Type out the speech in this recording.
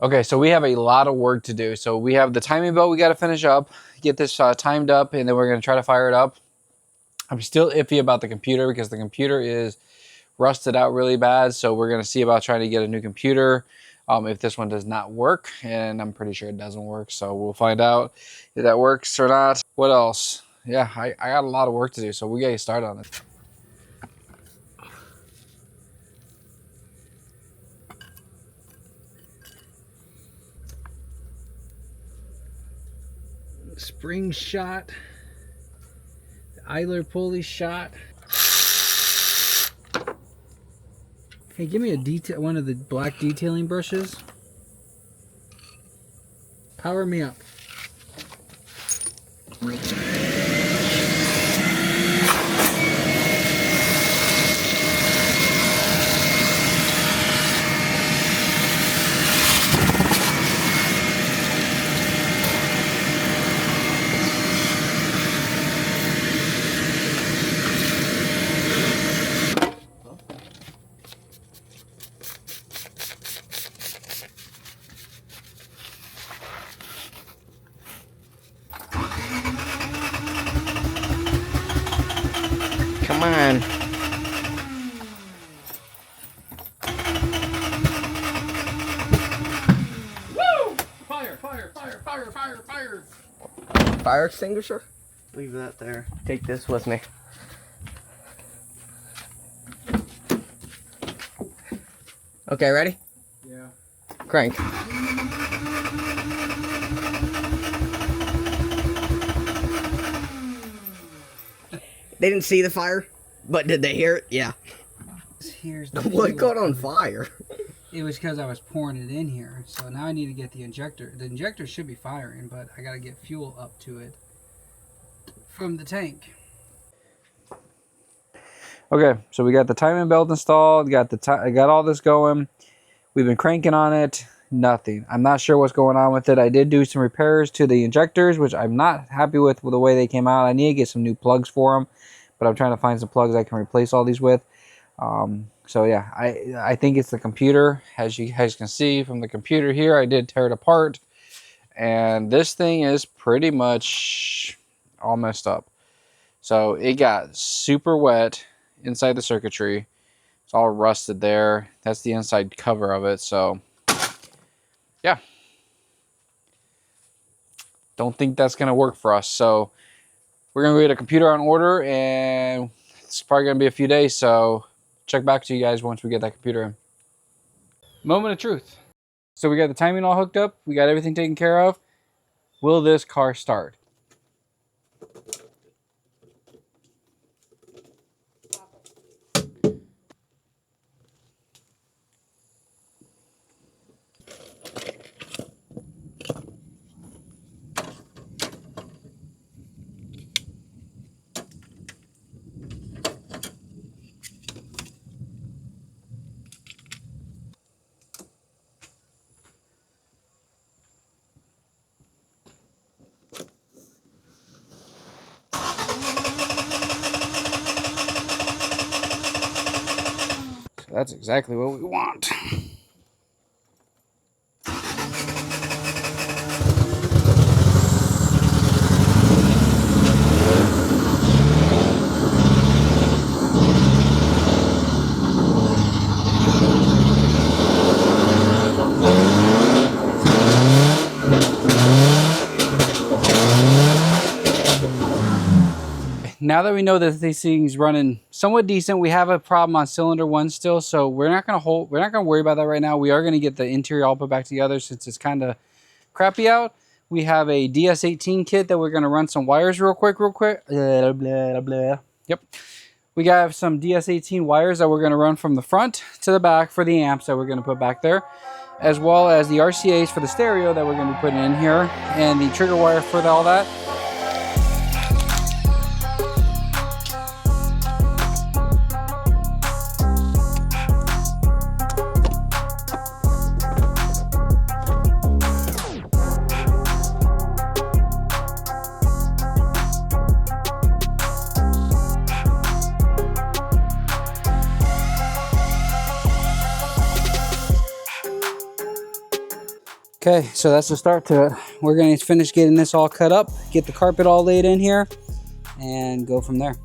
Okay, so we have a lot of work to do. So we have the timing belt we got to finish up, get this timed up, and then we're going to try to fire it up. I'm still iffy about the computer because the computer is rusted out really bad. So we're going to see about trying to get a new computer if this one does not work. And I'm pretty sure it doesn't work. So we'll find out if that works or not. What else? Yeah, I got a lot of work to do. So we got to start on it. Spring shot, the idler pulley shot. Hey, give me a one of the black detailing brushes. Power me up. Come on. Woo! Fire, fire, fire, fire, fire, fire. Fire extinguisher? Leave that there. Take this with me. Okay, ready? Yeah. Crank. They didn't see the fire, but did they hear it? Yeah. Here's the What caught on fire? It was because I was pouring it in here. So now I need to get the injector. The injector should be firing, but I got to get fuel up to it from the tank. Okay, so we got the timing belt installed. I got all this going. We've been cranking on it. Nothing. I'm not sure what's going on with it. I did do some repairs to the injectors, which I'm not happy with the way they came out. I need to get some new plugs for them, but I'm trying to find some plugs I can replace all these with. So yeah, I think it's the computer. As you guys can see from the computer here, I did tear it apart, and this thing is pretty much all messed up. So it got super wet inside the circuitry. It's all rusted there. That's the inside cover of it. So yeah, don't think that's gonna work for us. So we're gonna get a computer on order, and it's probably gonna be a few days. So check back to you guys once we get that computer in. Moment of truth. So we got the timing all hooked up. We got everything taken care of. Will this car start? That's exactly what we want. Now that we know that this thing's running somewhat decent, we have a problem on cylinder 1 still, so we're not gonna worry about that right now. We are gonna get the interior all put back together since it's kind of crappy out. We have a DS18 kit that we're gonna run some wires real quick. Blah, blah, blah. Yep. We got some DS18 wires that we're gonna run from the front to the back for the amps that we're gonna put back there, as well as the RCAs for the stereo that we're gonna be putting in here, and the trigger wire for all that. Okay, so that's the start to it. We're going to finish getting this all cut up, get the carpet all laid in here, and go from there.